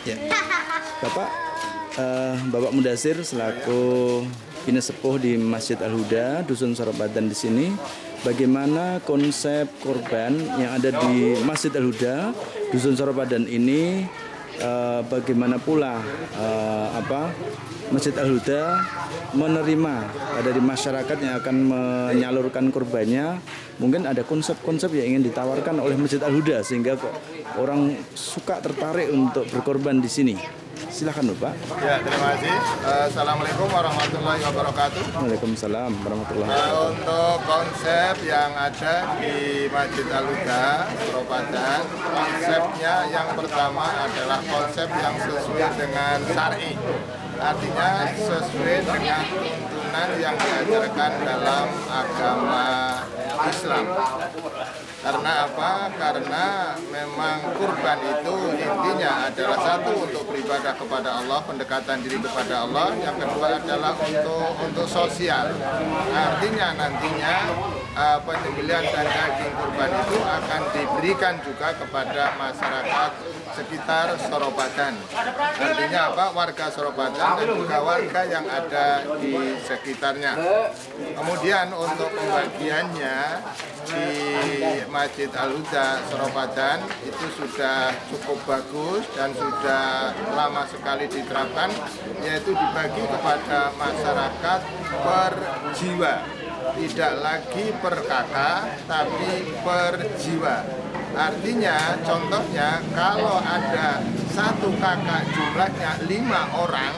Ya, Bapak, Bapak Mudasir selaku bina sepuh di Masjid Al-Huda, Dusun Soropadan di sini, bagaimana konsep korban yang ada di Masjid Al-Huda, Dusun Soropadan ini, bagaimana pula Masjid Al-Huda menerima dari masyarakat yang akan menyalurkan kurbannya. Mungkin ada konsep-konsep yang ingin ditawarkan oleh Masjid Al-Huda sehingga kok orang suka tertarik untuk berkorban di sini. Silakan Bapak. Ya, terima kasih. Assalamualaikum warahmatullahi wabarakatuh. Waalaikumsalam warahmatullahi wabarakatuh. Untuk konsep yang ada di Masjid Al-Huda, Soropadan, konsepnya yang pertama adalah konsep yang sesuai dengan syar'i. Artinya sesuai dengan tuntunan yang diajarkan dalam agama Islam. Karena apa? Karena memang kurban itu intinya adalah satu untuk beribadah kepada Allah, pendekatan diri kepada Allah. Yang kedua adalah untuk sosial. Artinya nantinya penyembelihan dan daging kurban itu akan diberikan juga kepada masyarakat sekitar Soropadan. Artinya apa? Warga Soropadan dan juga warga yang ada di sekitarnya. Kemudian untuk pembagiannya di Masjid Al-Huda Soropadan itu sudah cukup bagus dan sudah lama sekali diterapkan, yaitu dibagi kepada masyarakat per jiwa, tidak lagi per kakak tapi per jiwa. Artinya contohnya kalau ada satu kakak jumlahnya 5 orang,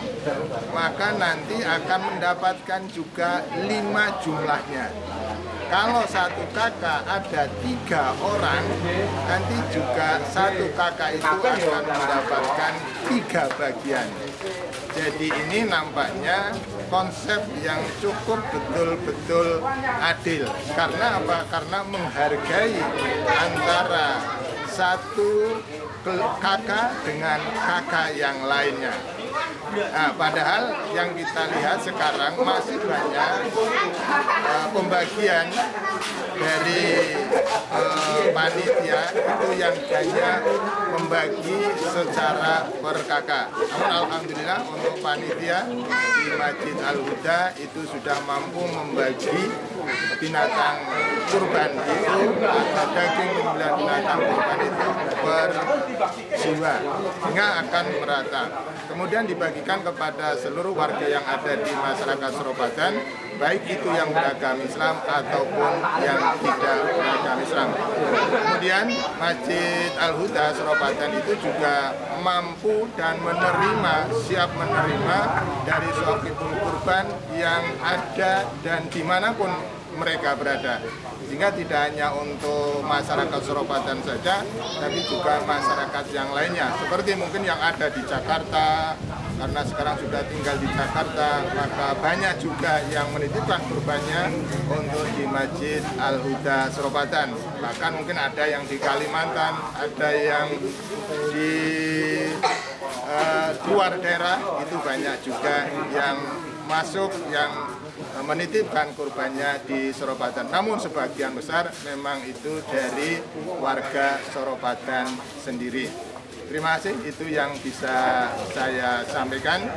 maka nanti akan mendapatkan juga 5 jumlahnya. Kalau satu kakak ada 3 orang, nanti juga satu kakak itu akan mendapatkan 3 bagian. Jadi ini nampaknya konsep yang cukup betul-betul adil. Karena apa? Karena menghargai antara satu kakak dengan kakak yang lainnya. Nah, padahal yang kita lihat sekarang masih banyak pembagian dari panitia itu yang hanya membagi secara per kakak. Namun alhamdulillah untuk panitia di Masjid Al-Huda itu sudah mampu membagi binatang kurban itu atau daging pembelian binatang kurban itu per jiwa sehingga akan merata. Kemudian dibagikan kepada seluruh warga yang ada di masyarakat Soropadan, baik itu yang beragama Islam ataupun yang tidak beragama Islam. Kemudian Masjid Al-Huda Soropadan itu juga mampu dan siap menerima dari shofiful kurban yang ada dan dimanapun mereka berada. Sehingga tidak hanya untuk masyarakat Soropadan saja, tapi juga masyarakat yang lainnya. Seperti mungkin yang ada di Jakarta, karena sekarang sudah tinggal di Jakarta, maka banyak juga yang menitipkan kurbannya untuk di Masjid Al-Huda Soropadan. Bahkan mungkin ada yang di Kalimantan, ada yang di luar daerah, itu banyak juga yang masuk, yang menitipkan kurbannya di Soropadan. Namun sebagian besar memang itu dari warga Soropadan sendiri. Terima kasih, itu yang bisa saya sampaikan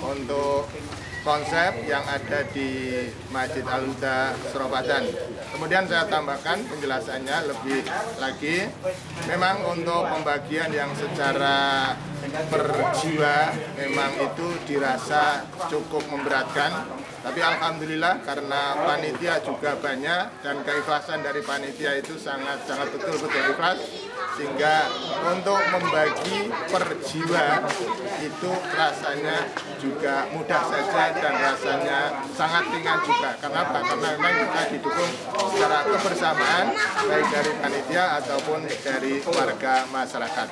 untuk konsep yang ada di Masjid Al-Huda Soropadan. Kemudian saya tambahkan penjelasannya lebih lagi. Memang untuk pembagian yang secara per jiwa memang itu dirasa cukup memberatkan. Tapi alhamdulillah karena panitia juga banyak dan keikhlasan dari panitia itu sangat betul-betul ikhlas, sehingga untuk membagi per jiwa itu rasanya juga mudah saja dan rasanya sangat ringan juga. Kenapa? Karena memang kita didukung secara kebersamaan baik dari panitia ataupun dari warga masyarakat.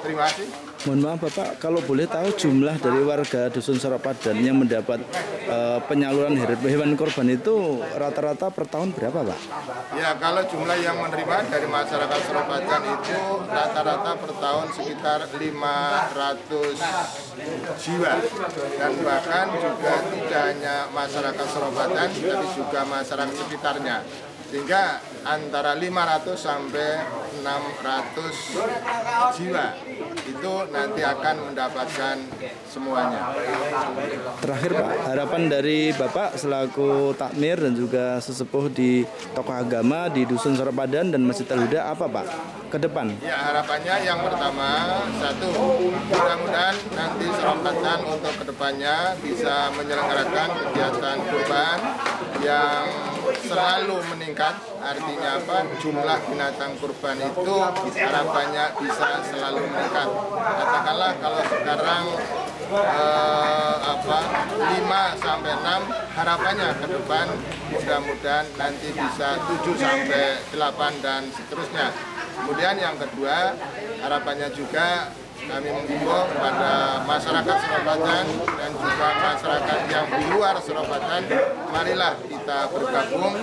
Terima kasih. Mohon maaf Bapak, kalau boleh tahu jumlah dari warga Dusun Soropadan yang mendapat penyaluran hewan korban itu rata-rata per tahun berapa Pak? Ya, kalau jumlah yang menerima dari masyarakat Soropadan itu rata-rata per tahun sekitar 500 jiwa. Dan bahkan juga tidak hanya masyarakat Soropadan, tapi juga masyarakat sekitarnya. sehingga antara 500 sampai 600 jiwa itu nanti akan mendapatkan semuanya. Terakhir Pak, harapan dari Bapak selaku takmir dan juga sesepuh di tokoh agama di Dusun Soropadan dan Masjid Al-Huda apa Pak ke depan? Ya, harapannya yang pertama, satu, mudah-mudahan nanti Soropadan untuk kedepannya bisa menyelenggarakan kegiatan kurban yang selalu meningkat. Artinya apa? Jumlah binatang kurban itu harapannya bisa selalu meningkat. Katakanlah kalau sekarang 5 sampai 6, harapannya ke depan mudah-mudahan nanti bisa 7 sampai 8 dan seterusnya. Kemudian yang kedua, harapannya juga kami menghimbau kepada masyarakat Soropadan dan juga masyarakat yang di luar Soropadan, marilah kita bergabung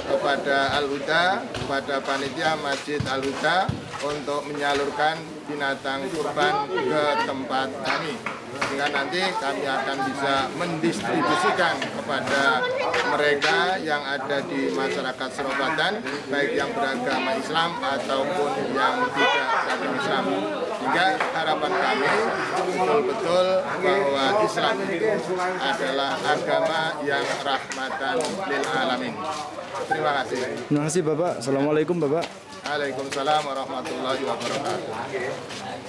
kepada Al-Huda, kepada panitia Masjid Al-Huda untuk menyalurkan binatang kurban ke tempat kami. Sehingga nanti kami akan bisa mendistribusikan kepada mereka yang ada di masyarakat Soropadan, baik yang beragama Islam ataupun yang tidak beragama Islam. Sehingga harapan kami betul-betul bahwa Islam itu adalah agama yang rahmatan lil alamin. Terima kasih. Terima kasih Bapak. Assalamualaikum Bapak. Waalaikumsalam warahmatullahi wabarakatuh.